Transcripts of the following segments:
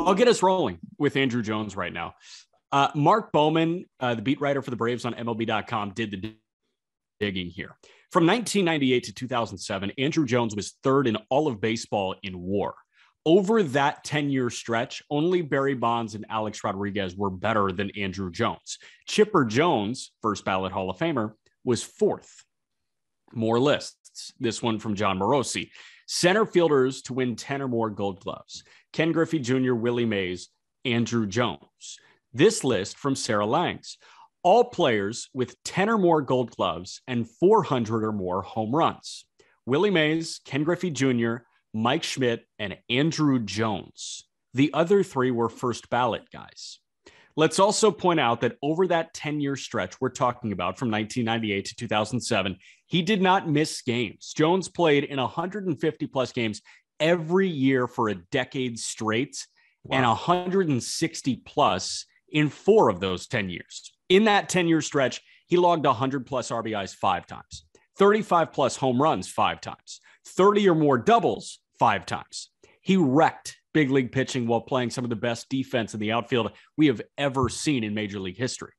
I'll get us rolling with Andruw Jones right now. Mark Bowman, the beat writer for the Braves on MLB.com, did the digging here. From 1998 to 2007, Andruw Jones was third in all of baseball in WAR. Over that 10-year stretch, only Barry Bonds and Alex Rodriguez were better than Andruw Jones. Chipper Jones, first ballot Hall of Famer, was fourth. More lists. This one from John Morosi. Center fielders to win 10 or more Gold Gloves: Ken Griffey Jr., Willie Mays, Andruw Jones. This list from Sarah Langs. All players with 10 or more Gold Gloves and 400 or more home runs: Willie Mays, Ken Griffey Jr., Mike Schmidt, and Andruw Jones. The other three were first ballot guys. Let's also point out that over that 10-year stretch we're talking about from 1998 to 2007, he did not miss games. Jones played in 150-plus games every year for a decade straight, and 160-plus in 4 of those 10 years. In that 10-year stretch, he logged 100-plus RBIs 5 times, 35-plus home runs 5 times, 30 or more doubles 5 times. He wrecked big league pitching while playing some of the best defense in the outfield we have ever seen in Major League history.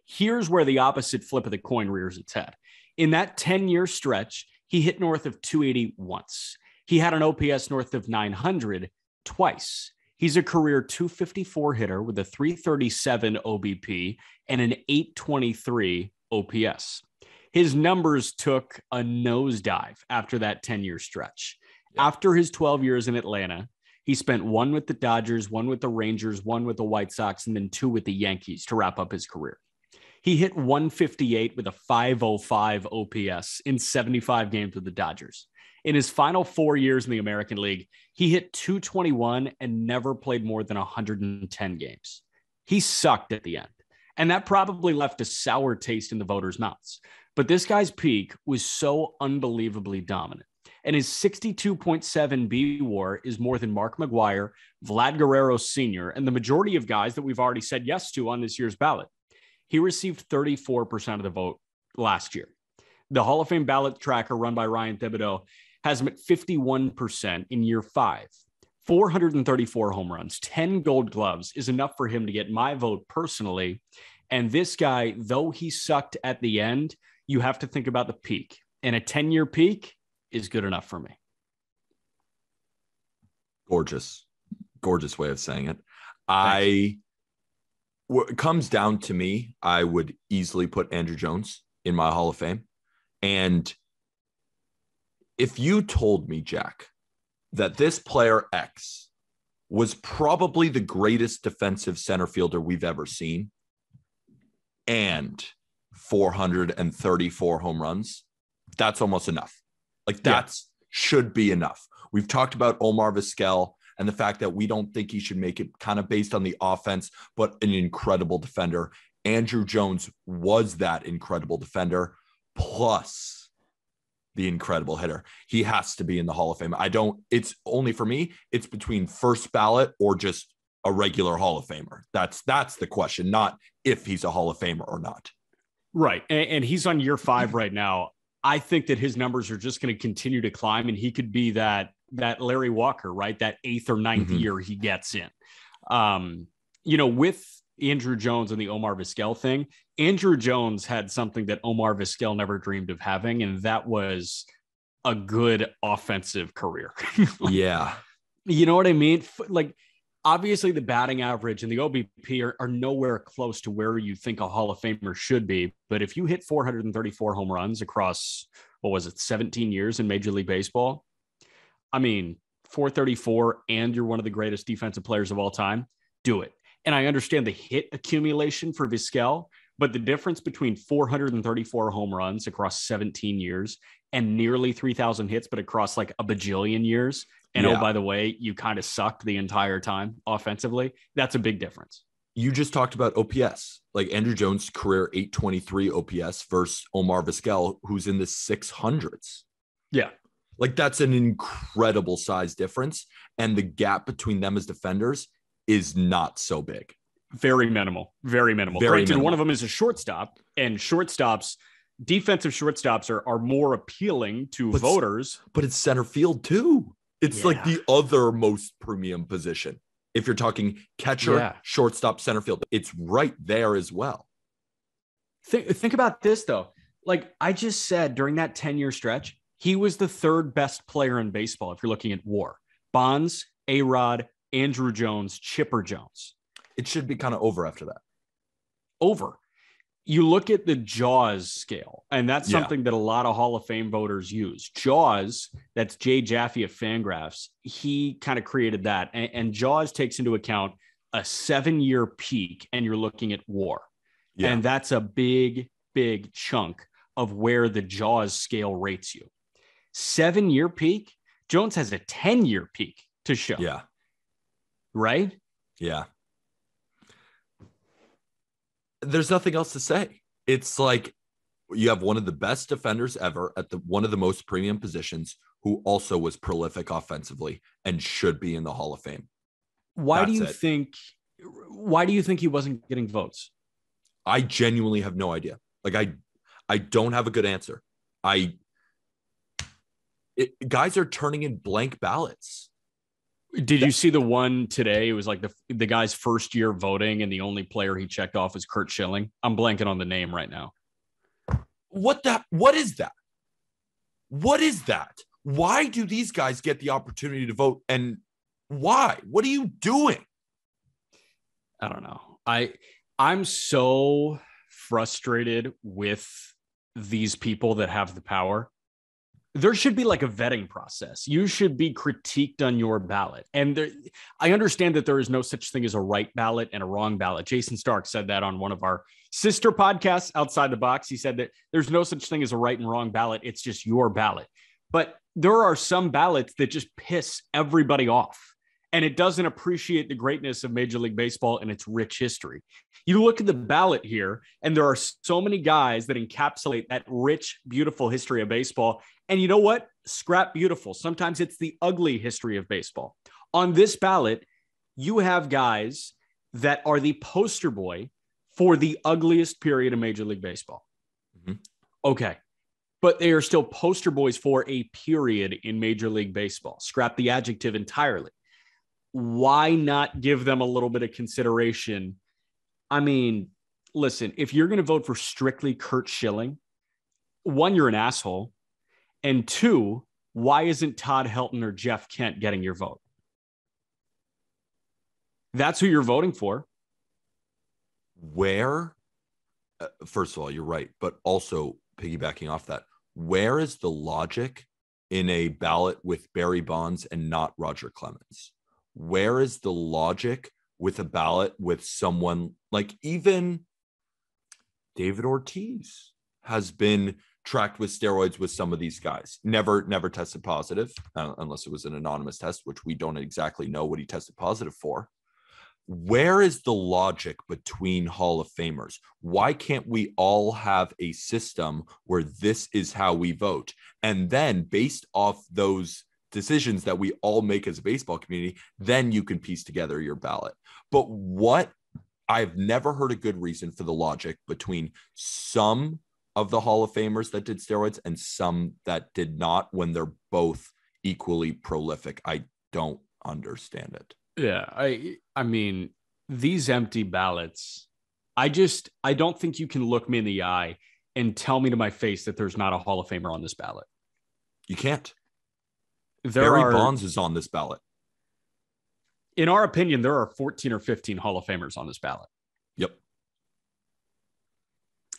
Here's where the opposite flip of the coin rears its head. In that 10-year stretch, he hit north of 280 once. He had an OPS north of 900 twice. He's a career 254 hitter with a 337 OBP and an 823 OPS. His numbers took a nosedive after that 10-year stretch. After his 12 years in Atlanta, he spent 1 with the Dodgers, 1 with the Rangers, 1 with the White Sox, and then 2 with the Yankees to wrap up his career. He hit 158 with a 505 OPS in 75 games with the Dodgers. In his final 4 years in the American League, he hit 221 and never played more than 110 games. He sucked at the end, and that probably left a sour taste in the voters' mouths. But this guy's peak was so unbelievably dominant. And his 62.7 B WAR is more than Mark McGwire, Vlad Guerrero Sr., and the majority of guys that we've already said yes to on this year's ballot. He received 34% of the vote last year. The Hall of Fame ballot tracker run by Ryan Thibodeau has him at 51% in year 5. 434 home runs, 10 Gold Gloves is enough for him to get my vote personally. And this guy, though he sucked at the end, you have to think about the peak. And a 10-year peak is good enough for me. Gorgeous way of saying it. It comes down to me, I would easily put Andruw Jones in my Hall of Fame. And if you told me, Jack, that this player X was probably the greatest defensive center fielder we've ever seen and 434 home runs, that's almost enough. Like should be enough. We've talked about Omar Vizquel and the fact that we don't think he should make it kind of based on the offense, but an incredible defender. Andruw Jones was that incredible defender, plus the incredible hitter. He has to be in the Hall of Fame. It's only for me, it's between first ballot or just a regular Hall of Famer. That's the question, not if he's a Hall of Famer or not. Right. And he's on year 5 right now. I think that his numbers are just going to continue to climb, and he could be that Larry Walker, right? That 8th or 9th year he gets in. With Andruw Jones and the Omar Vizquel thing, Andruw Jones had something that Omar Vizquel never dreamed of having, and that was a good offensive career. Yeah. You know what I mean? Like, obviously the batting average and the OBP are nowhere close to where you think a Hall of Famer should be. But if you hit 434 home runs across, 17 years in Major League Baseball? I mean, 434 and you're one of the greatest defensive players of all time, do it. And I understand the hit accumulation for Vizquel, but the difference between 434 home runs across 17 years and nearly 3,000 hits, but across like a bajillion years. And oh, by the way, you kind of sucked the entire time offensively. That's a big difference. You just talked about OPS, like Andruw Jones' career 823 OPS versus Omar Vizquel, who's in the 600s. Yeah. Like that's an incredible size difference. And the gap between them as defenders is not so big. Very minimal. Very minimal. Granted, one of them is a shortstop, and defensive shortstops are more appealing to voters. But it's center field too. It's like the other most premium position If you're talking catcher, shortstop, center field, it's right there as well. Think about this, though. Like I just said, during that 10-year stretch, he was the third best player in baseball. If you're looking at WAR, Bonds, A-Rod, Andruw Jones, Chipper Jones. It should be kind of over after that. Over. You look at the Jaws scale, and that's something that a lot of Hall of Fame voters use. Jaws, that's Jay Jaffe of Fangraphs. He kind of created that. And Jaws takes into account a 7-year peak, and you're looking at WAR. Yeah. And that's a big, big chunk of where the Jaws scale rates you. 7-year peak. Jones has a 10-year peak to show. Yeah. Right? Yeah. There's nothing else to say. It's like you have one of the best defenders ever at one of the most premium positions who also was prolific offensively and should be in the Hall of Fame. Why do you think he wasn't getting votes? I genuinely have no idea. Like I don't have a good answer. Guys are turning in blank ballots. Did you see the one today? It was like the guy's first year voting, and the only player he checked off was Curt Schilling. I'm blanking on the name right now. What is that? What is that? Why do these guys get the opportunity to vote? And why? What are you doing? I don't know. I'm so frustrated with these people that have the power. There should be like a vetting process. You should be critiqued on your ballot. And I understand that there is no such thing as a right ballot and a wrong ballot. Jason Stark said that on one of our sister podcasts, Outside the Box. He said that there's no such thing as a right and wrong ballot. It's just your ballot. But there are some ballots that just piss everybody off. And it doesn't appreciate the greatness of Major League Baseball and its rich history. You look at the ballot here, and there are so many guys that encapsulate that rich, beautiful history of baseball. And you know what? Scrap beautiful. Sometimes it's the ugly history of baseball. On this ballot, you have guys that are the poster boy for the ugliest period of Major League Baseball. Mm-hmm. Okay. But they are still poster boys for a period in Major League Baseball. Scrap the adjective entirely. Why not give them a little bit of consideration? I mean, listen, if you're going to vote for strictly Curt Schilling, one, you're an asshole. And two, why isn't Todd Helton or Jeff Kent getting your vote? That's who you're voting for. Where, first of all, you're right, but also piggybacking off that, where is the logic in a ballot with Barry Bonds and not Roger Clemens? Where is the logic with a ballot with someone like even David Ortiz has been tracked with steroids with some of these guys, never tested positive unless it was an anonymous test, which we don't exactly know what he tested positive for. Where is the logic between Hall of Famers? Why can't we all have a system where this is how we vote? And then based off those decisions that we all make as a baseball community, then you can piece together your ballot. But I've never heard a good reason for the logic between some of the Hall of Famers that did steroids and some that did not when they're both equally prolific. I don't understand it. Yeah, I mean, these empty ballots, I don't think you can look me in the eye and tell me to my face that there's not a Hall of Famer on this ballot. You can't. Barry Bonds is on this ballot. In our opinion, there are 14 or 15 Hall of Famers on this ballot. Yep.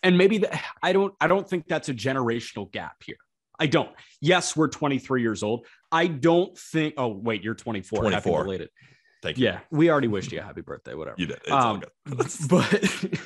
And maybe I don't think that's a generational gap here. I don't. Yes, we're 23 years old. I don't think. Oh, wait, you're 24. 24. Happy belated. Thank you. Yeah, we already wished you a happy birthday. Whatever. You did. It's all good.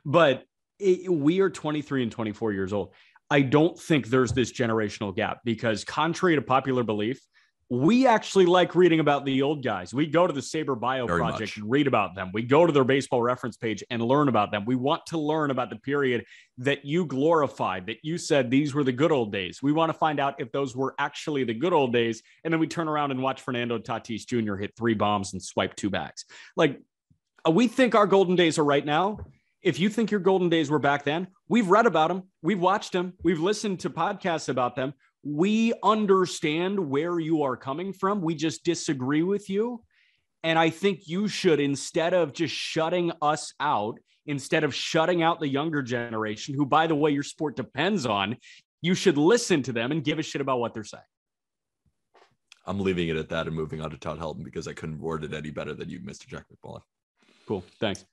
but we are 23 and 24 years old. I don't think there's this generational gap because, contrary to popular belief, we actually like reading about the old guys. We go to the Saber Bio Very Project much. and read about them. We go to their baseball reference page and learn about them. We want to learn about the period that you glorified, that you said these were the good old days. We want to find out if those were actually the good old days. And then we turn around and watch Fernando Tatis Jr. hit 3 bombs and swipe 2 bags. Like, we think our golden days are right now. If you think your golden days were back then, we've read about them. We've watched them. We've listened to podcasts about them. We understand where you are coming from. We just disagree with you. And I think you should, instead of just shutting us out, instead of shutting out the younger generation, who, by the way, your sport depends on, you should listen to them and give a shit about what they're saying. I'm leaving it at that and moving on to Todd Helton because I couldn't word it any better than you, Mr. Jack McMullen. Cool. Thanks.